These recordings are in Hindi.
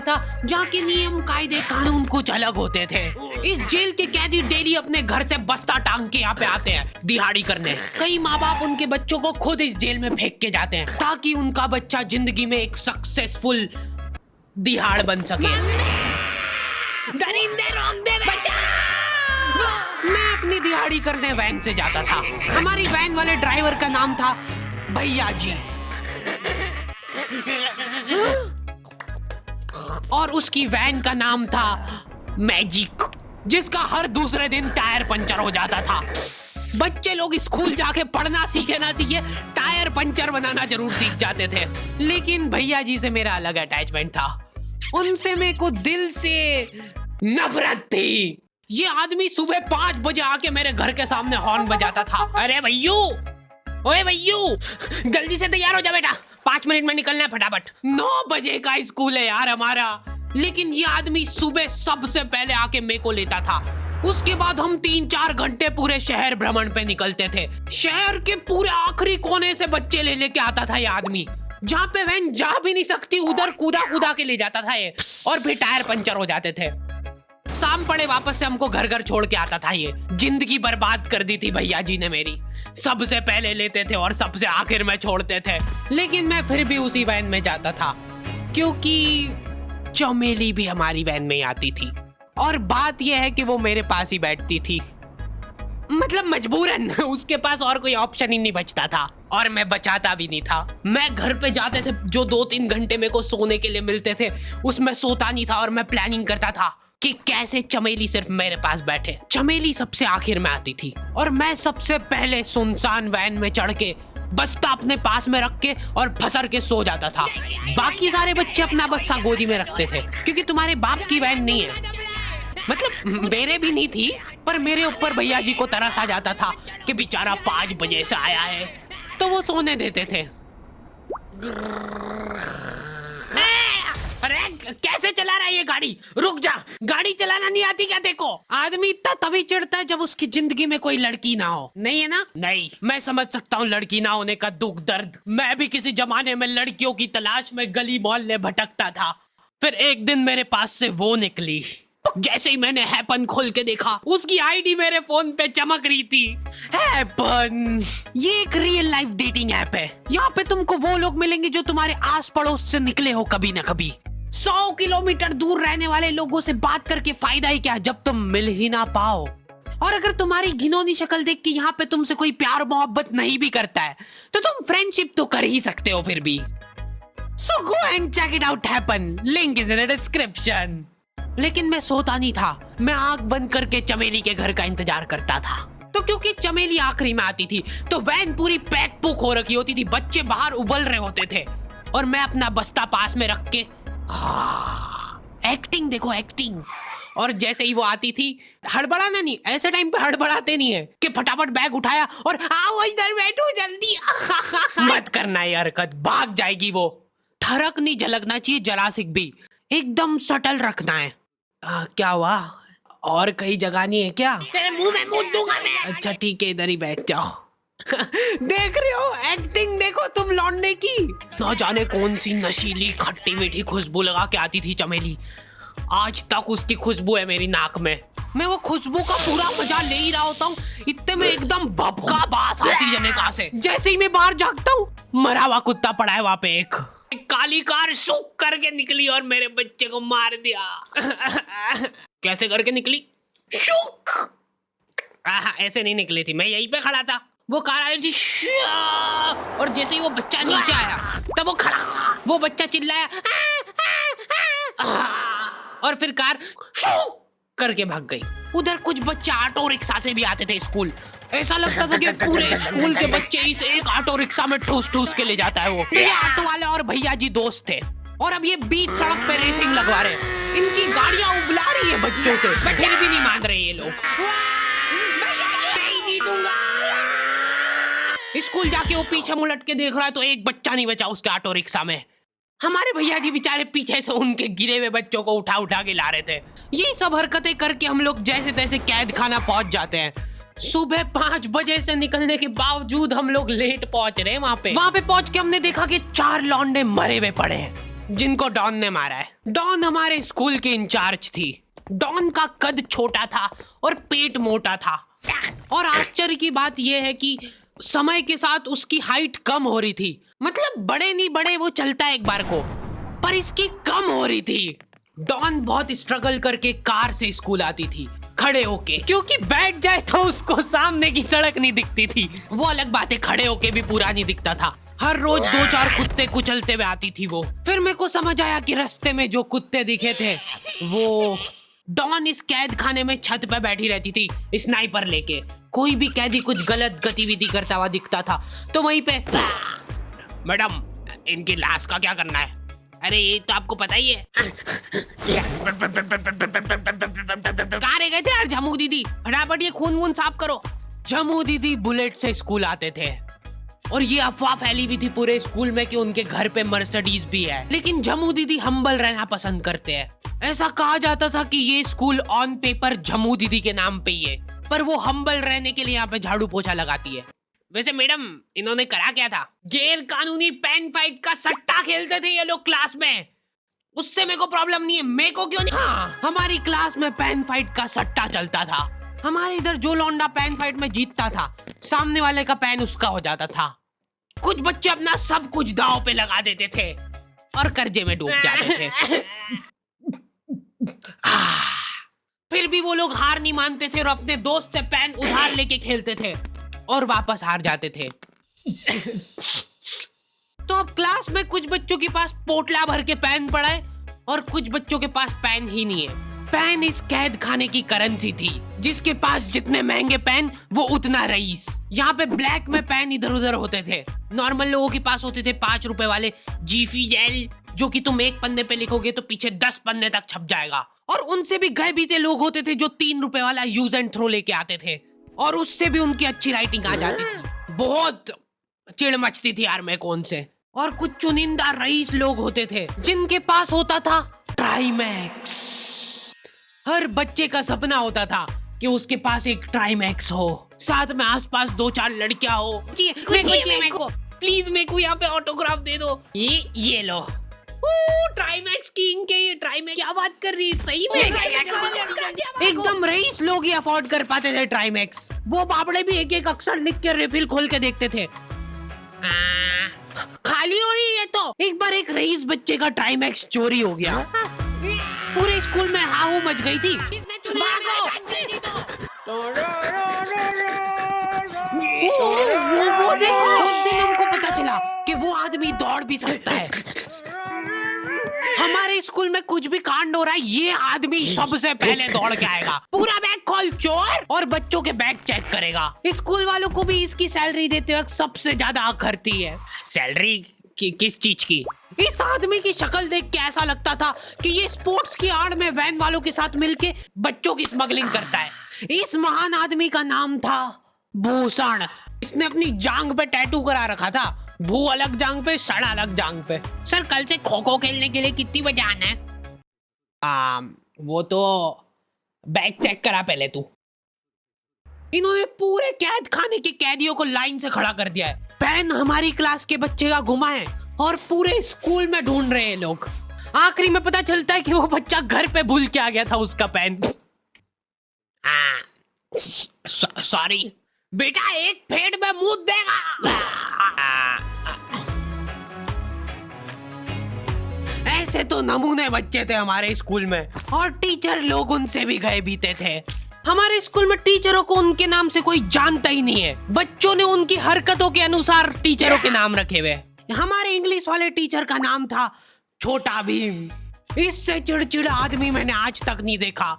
था जहाँ के नियम कायदे कानून कुछ अलग होते थे। इस जेल के कैदी डेली अपने घर से बस्ता टांग के यहाँ पे आते हैं दिहाड़ी करने। कई माँ बाप उनके बच्चों को खुद इस जेल में फेंक के जाते हैं ताकि उनका बच्चा जिंदगी में एक सक्सेसफुल दिहाड़ बन सके। दरिंदे रोक दे बच्चा। मैं अपनी दिहाड़ी करने वैन से जाता था। हमारी वैन वाले ड्राइवर का नाम था भैया जी और उसकी वैन का नाम था मैजिक, जिसका हर दूसरे दिन टायर पंचर हो जाता था। बच्चे लोग स्कूल जाके पढ़ना सीखे ना सीखे टायर पंचर बनाना जरूर सीख जाते थे। लेकिन भैया जी से मेरा अलग अटैचमेंट था। उनसे मेरे को दिल से नफरत थी। ये आदमी सुबह 5 बजे आके मेरे घर के सामने हॉर्न बजाता था। अरे भैयू, ओए भैयू, जल्दी से तैयार हो जा बेटा, 5 मिनट में निकलना है फटाफट। 9 बजे का स्कूल है यार हमारा। लेकिन ये आदमी सुबह सबसे पहले आके मेरे को लेता था। उसके बाद हम 3-4 घंटे पूरे शहर भ्रमण पे निकलते थे। शहर के पूरे आखिरी कोने से बच्चे ले लेके आता था ये आदमी। जहाँ पे वैन जा भी नहीं सकती उधर कूदा कूदा के ले जाता था ये, और फिर टायर पंचर हो जाते थे। शाम पड़े वापस से हमको घर घर छोड़ के आता था ये। जिंदगी बर्बाद कर दी थी भैया जी ने मेरी। सबसे पहले लेते थे और सबसे आखिर में छोड़ते थे। लेकिन मैं फिर भी उसी वैन में जाता था क्योंकि चमेली भी हमारी वैन में आती थी। और बात यह है कि वो मेरे पास ही बैठती थी, मतलब मजबूरन। उसके पास और कोई ऑप्शन ही नहीं बचता था और मैं बचाता भी नहीं था। मैं घर पे जाते से जो 2-3 घंटे मेरे को सोने के लिए मिलते थे उसमें सोता नहीं था और मैं प्लानिंग करता था कि कैसे चमेली सिर्फ मेरे पास बैठे। चमेली सबसे आखिर में आती थी और मैं सबसे पहले सुनसान वैन में चढ़ के बस्ता अपने पास में रख के और फसर के सो जाता था। बाकी सारे बच्चे अपना बस्ता गोदी में रखते थे क्योंकि तुम्हारे बाप की वैन नहीं है, मतलब मेरे भी नहीं थी, पर मेरे ऊपर भैया जी को तरस आ जाता था कि बेचारा 5 बजे से आया है, तो वो सोने देते थे। अरे कैसे चला रहा है ये गाड़ी? रुक जा, गाड़ी चलाना नहीं आती क्या? देखो, आदमी इतना तभी चिढ़ता है जब उसकी जिंदगी में कोई लड़की ना हो। नहीं है ना? नहीं, मैं समझ सकता हूँ लड़की ना होने का दुख दर्द। मैं भी किसी जमाने में लड़कियों की तलाश में गली मोहल्ले भटकता था। फिर एक दिन मेरे पास से वो निकली। जैसे ही मैंने हैपन खोल के देखा उसकी आईडी मेरे फोन पे चमक रही थी। हैपन ये एक रियल लाइफ डेटिंग ऐप है। यहाँ पे तुमको वो लोग मिलेंगे जो तुम्हारे आस पड़ोस से निकले हो कभी ना कभी। 100 किलोमीटर दूर रहने वाले लोगों से बात करके फायदा ही क्या जब तुम मिल ही ना पाओ। और अगर तुम्हारी घिनौनी शक्ल देख के यहाँ पे तुमसे कोई प्यार मोहब्बत नहीं भी करता है तो तुम फ्रेंडशिप तो कर ही सकते हो फिर भी। So go and check it out happen, link is in the description. लेकिन मैं सोता नहीं था, मैं आंख बंद करके चमेली के घर का इंतजार करता था। तो क्योंकि चमेली आखिरी में आती थी तो वैन पूरी पैक पुक हो रखी होती थी, बच्चे बाहर उबल रहे होते थे और मैं अपना बस्ता पास में रख के एक्टिंग देखो एक्टिंग। और जैसे ही वो आती थी, हड़बड़ाना नहीं, ऐसे टाइम पे हड़बड़ाते नहीं है कि फटाफट बैग उठाया और आओ इधर बैठो जल्दी। मत करना ये हरकत, भाग जाएगी वो। ठरक नहीं झलकना चाहिए जरा सिक भी, एकदम सटल रखना है। क्या हुआ? और कहीं जगह नहीं है क्या? तेरे मुंह में मूत दूंगा मैं। अच्छा ठीक है, इधर ही बैठ जाओ। देख रहे हो एक्टिंग देखो तुम लौंडे की। ना जाने कौन सी नशीली खट्टी मीठी खुशबू लगा के आती थी चमेली। आज तक उसकी खुशबू है मेरी नाक में। मैं वो खुशबू का पूरा मजा ले ही रहा होता हूँ, इतने में एकदम भभका बास आती जने कहां से। जैसे ही मैं बाहर झांकता हूँ, मरा हुआ कुत्ता पड़ा है वहां पे। एक काली कार शुक करके निकली और मेरे बच्चे को मार दिया। कैसे करके निकली? शुक। ऐसे नहीं निकली थी, मैं यहीं पे खड़ा था, वो कार आई थी और जैसे ही वो बच्चा नीचे आया तब वो खड़ा, वो बच्चा चिल्लाया और फिर कार शुक करके भाग गई। उधर कुछ बच्चे ऑटो रिक्शा से भी आते थे स्कूल। ऐसा लगता था कि पूरे स्कूल के बच्चे इस एक ऑटो रिक्शा में ठूस ठूस के ले जाता है वो। ये ऑटो वाले और भैया जी दोस्त थे और अब ये बीच सड़क पे रेसिंग लगवा रहे हैं। इनकी गाड़ियां उबला रही है बच्चों से, फिर भी नहीं मान रहे ये लोग। नहीं जीतूंगा। स्कूल जाके वो पीछे मुलट के देख रहा है तो एक बच्चा नहीं बचा उसके ऑटो रिक्शा में। हमारे भैया जी बेचारे पीछे से उनके गिरे हुए बच्चों को उठा उठा के ला रहे थे। यही सब हरकतें करके हम लोग जैसे तैसे कैद खाना पहुंच जाते हैं। सुबह 5 बजे से निकलने के बावजूद हम लोग लेट पहुंच रहे हैं वहां पे पहुंच के हमने देखा कि 4 लौंडे मरे हुए पड़े हैं। जिनको डॉन ने मारा है। डॉन हमारे स्कूल की इंचार्ज थी। डॉन का कद छोटा था और पेट मोटा था, और आश्चर्य की बात यह है कि समय के साथ उसकी हाइट कम हो रही थी। मतलब बड़े नहीं बड़े वो चलता है एक बार को, पर इसकी कम हो रही थी। डॉन बहुत स्ट्रगल करके कार से स्कूल आती थी खड़े होके, क्योंकि बैठ जाए तो उसको सामने की सड़क नहीं दिखती थी। वो अलग बात है, खड़े होके भी पूरा नहीं दिखता था। हर रोज 2-4 कुत्ते कुचलते हुए आती थी वो। फिर मेरे को समझ आया कि रास्ते में जो कुत्ते दिखे थे वो डॉन इस कैद खाने में छत पे बैठी रहती थी स्नाइपर लेके। कोई भी कैदी कुछ गलत गतिविधि करता हुआ दिखता था तो वहीं पे, मैडम इनकी लाश का क्या करना है? अरे ये तो आपको पता ही है। कहाँ रह गए थे यार झमू दीदी? फटाफट ये खून वून साफ करो। झमू दीदी बुलेट से स्कूल आते थे और ये अफवाह फैली हुई थी पूरे स्कूल में कि उनके घर पे मर्सिडीज भी है। लेकिन झमू दीदी हम्बल रहना पसंद करते हैं। ऐसा कहा जाता था कि ये स्कूल ऑन पेपर झमू दीदी के नाम पे ही है, पर वो हम्बल रहने के लिए यहाँ पे झाड़ू पोछा लगाती है। वैसे मैडम इन्होंने करा क्या था? गैर कानूनी पेन फाइट का सट्टा खेलते थे ये लोग क्लास में। उससे मेरे को प्रॉब्लम नहीं है, मेरे को क्यों नहीं? हाँ, हमारी क्लास में पेन फाइट का सट्टा चलता था। हमारे इधर जो लौंडा पेन फाइट में जीतता था, सामने वाले का पेन उसका हो जाता था। कुछ बच्चे अपना सब कुछ दांव पे लगा देते थे और कर्जे में डूब जाते थे। फिर भी वो लोग हार नहीं मानते थे और अपने दोस्त से पेन उधार लेके खेलते थे और वापस हार जाते थे। तो अब क्लास में कुछ बच्चों के पास पोटला भर के पेन पड़ा है और कुछ बच्चों के पास पेन ही नहीं है। पेन इस कैद खाने की करेंसी थी। जिसके पास जितने महंगे पेन वो उतना रईस। यहाँ पे ब्लैक में पेन इधर उधर होते थे। नॉर्मल लोगों के पास होते थे 5 रुपए वाले जीफी जेल, जो कि तुम एक पन्ने पे लिखोगे तो पीछे 10 पन्ने तक छप जाएगा। और उनसे भी गए बीते लोग होते थे जो 3 रुपए वाला यूज एंड थ्रो लेके आते थे और उससे भी उनकी अच्छी राइटिंग आ जाती थी। बहुत चिढ़ मचती थी यार मेरे को उनसे। और कुछ चुनिंदा रईस लोग होते थे जिनके पास होता था ट्राइमैक्स। हर बच्चे का सपना होता था कि उसके पास एक ट्राइमैक्स हो, साथ में आसपास 2-4 लड़कियां हो। मेरे को प्लीज मेरे को यहाँ पे ऑटोग्राफ दे दो। ये लो। ट्राइमैक्स किंग के ये ट्राइमैक्स क्या बात कर रही है? सही में एकदम रईस लोग ही अफोर्ड कर पाते थे ट्राइमैक्स। वो बाबड़े भी एक एक अक्षर लिख के रिफिल खोल के देखते थे। खाली हो रही है तो एक बार एक रईस बच्चे का ट्राइमैक्स चोरी हो गया। पूरे स्कूल में हाहू मच गई थी। वो देखो, उस दिन हमको पता चला कि वो आदमी दौड़ भी सकता है। हमारे स्कूल में कुछ भी कांड हो रहा है, ये आदमी सबसे पहले दौड़ के आएगा, पूरा बैग खोल चोर, और बच्चों के बैग चेक करेगा। स्कूल वालों को भी इसकी सैलरी देते वक्त सबसे ज्यादा आखरती है। सैलरी किस चीज की? इस आदमी की शक्ल देख के ऐसा लगता था कि ये स्पोर्ट्स की आड़ में वैन वालों के साथ मिलके बच्चों की स्मगलिंग करता है। इस महान आदमी का नाम था भूषण। इसने अपनी जांग पे टैटू करा रखा था, भू अलग जांग पे, सड़ अलग जांग पे। सर कल से खो खो खेलने के लिए कितनी बजे आना है? वो तो बैग चेक करा पहले तू। इन्होंने पूरे कैद खाने के कैदियों को लाइन से खड़ा कर दिया है। पेन हमारी क्लास के बच्चे का गुमा है और पूरे स्कूल में ढूंढ रहे हैं लोग। आखिरी में पता चलता है कि वो बच्चा घर पे भूल के आ गया था उसका पेन। सॉरी बेटा, एक फेट में मुंह देगा। ऐसे तो नमूने बच्चे थे हमारे स्कूल में, और टीचर लोग उनसे भी गए बीते थे। हमारे स्कूल में टीचरों को उनके नाम से कोई जानता ही नहीं है। बच्चों ने उनकी हरकतों के अनुसार टीचरों के नाम रखे हुए। हमारे इंग्लिश वाले टीचर का नाम था छोटा भीम। इससे चिड़चिड़ा आदमी मैंने आज तक नहीं देखा।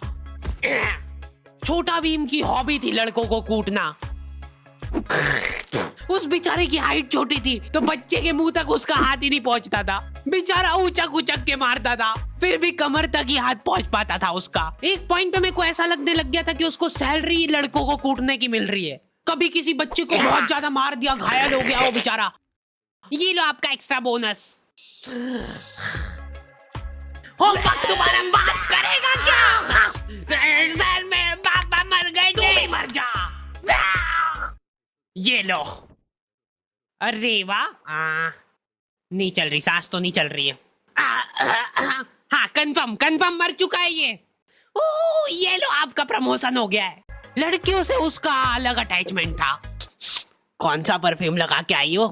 छोटा भीम की हॉबी थी लड़कों को कूटना। उस बेचारे की हाइट छोटी थी तो बच्चे के मुंह तक उसका हाथ ही नहीं पहुंचता था। बेचारा उचक उचक के मारता था, फिर भी कमर तक ही हाथ पहुंच पाता था उसका। एक पॉइंट पे मेरे को ऐसा लगने लग गया था कि उसको सैलरी लड़कों को कूटने की मिल रही है। कभी किसी बच्चे को बहुत ज्यादा मार दिया, घायल हो गया वो बेचारा, ये लो आपका एक्स्ट्रा बोनस। होमवर्क तुम्हारा बाप करेगा क्या? सर मेरे पापा मर गए, तू भी मर जा। ये लो। अरे वाह, नहीं चल रही, सांस तो नहीं चल रही है। हाँ कंफर्म कंफर्म मर चुका है ये। ओह ये लो आपका प्रमोशन हो गया है। लड़कियों से उसका अलग अटैचमेंट था। कौन सा परफ्यूम लगा के आई हो?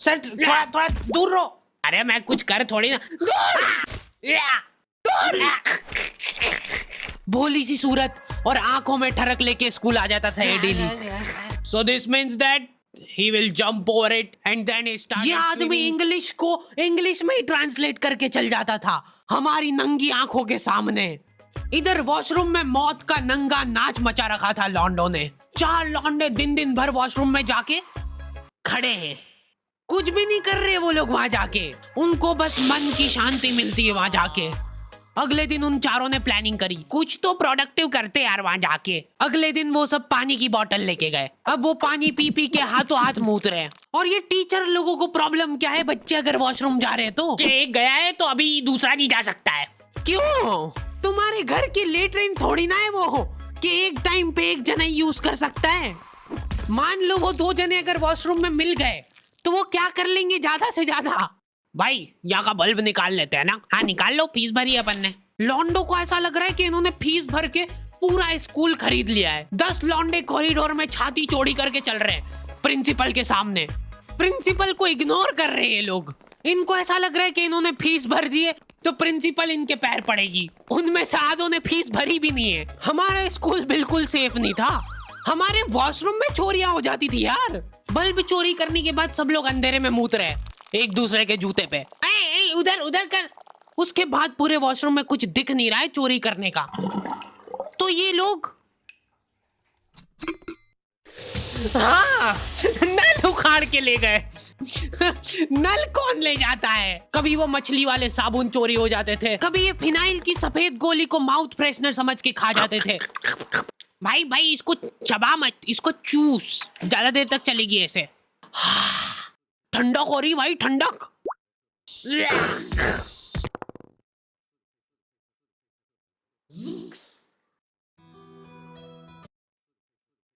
सर थोड़ा थोड़ा दूर रहो। अरे मैं कुछ कर थोड़ी ना। भोली सी सूरत और आंखों में ठरक लेके स्कूल आ जाता था ये daily. So this means that he will jump over it and then he started ये आदमी इंग्लिश को इंग्लिश में ही ट्रांसलेट करके चल जाता था हमारी नंगी आंखों के सामने। इधर वॉशरूम में मौत का नंगा नाच मचा रखा था लॉन्डो ने। 4 लॉन्डे दिन दिन भर वॉशरूम में जाके खड़े हैं, कुछ भी नहीं कर रहे वो लोग वहां जाके। उनको बस मन की शांति मिलती है वहां जाके। अगले दिन उन चारों ने प्लानिंग करी कुछ तो प्रोडक्टिव करते यार वहां जाके। अगले दिन वो सब पानी की बोतल लेके गए। अब वो पानी पी पी के हाथों हाथ मूत रहे हैं। और ये टीचर लोगों को प्रॉब्लम क्या है, बच्चे अगर वॉशरूम जा रहे हैं तो एक गया है तो अभी दूसरा नहीं जा सकता है। क्यों? तुम्हारे घर की लेटरिन थोड़ी ना है वो कि एक टाइम पे एक जना यूज कर सकता है। मान लो वो 2 जने अगर वॉशरूम में मिल गए तो वो क्या कर लेंगे ज्यादा से ज्यादा? भाई यहाँ का बल्ब निकाल लेते हैं ना। हाँ निकाल लो, फीस भरी है अपन ने। लॉन्डो को ऐसा लग रहा है कि इन्होंने फीस भर के पूरा स्कूल खरीद लिया है। 10 लॉन्डे कॉरिडोर में छाती चौड़ी करके चल रहे हैं प्रिंसिपल के सामने। प्रिंसिपल को इग्नोर कर रहे हैं ये लोग। इनको ऐसा लग रहा है कि इन्होंने फीस भर दी है तो प्रिंसिपल इनके पैर पड़ेगी। उनमें से आधों ने फीस भरी भी नहीं है। हमारा स्कूल बिल्कुल सेफ नहीं था। हमारे वॉशरूम में चोरियां हो जाती थी यार। बल्ब चोरी करने के बाद सब लोग अंधेरे में मूत रहे एक दूसरे के जूते पे। उधर उधर कर। उसके बाद पूरे वॉशरूम में कुछ दिख नहीं रहा है चोरी करने का। तो ये लोग हाँ नल उखाड़ के ले गए। नल कौन ले जाता है? कभी वो मछली वाले साबुन चोरी हो जाते थे, कभी ये फिनाइल की सफेद गोली को माउथ फ्रेशनर समझ के खा जाते थे। भाई भाई इसको चबा मत, इसको चूस, ज्यादा देर तक चलेगी ऐसे। ठंडक हो रही भाई, ठंडक।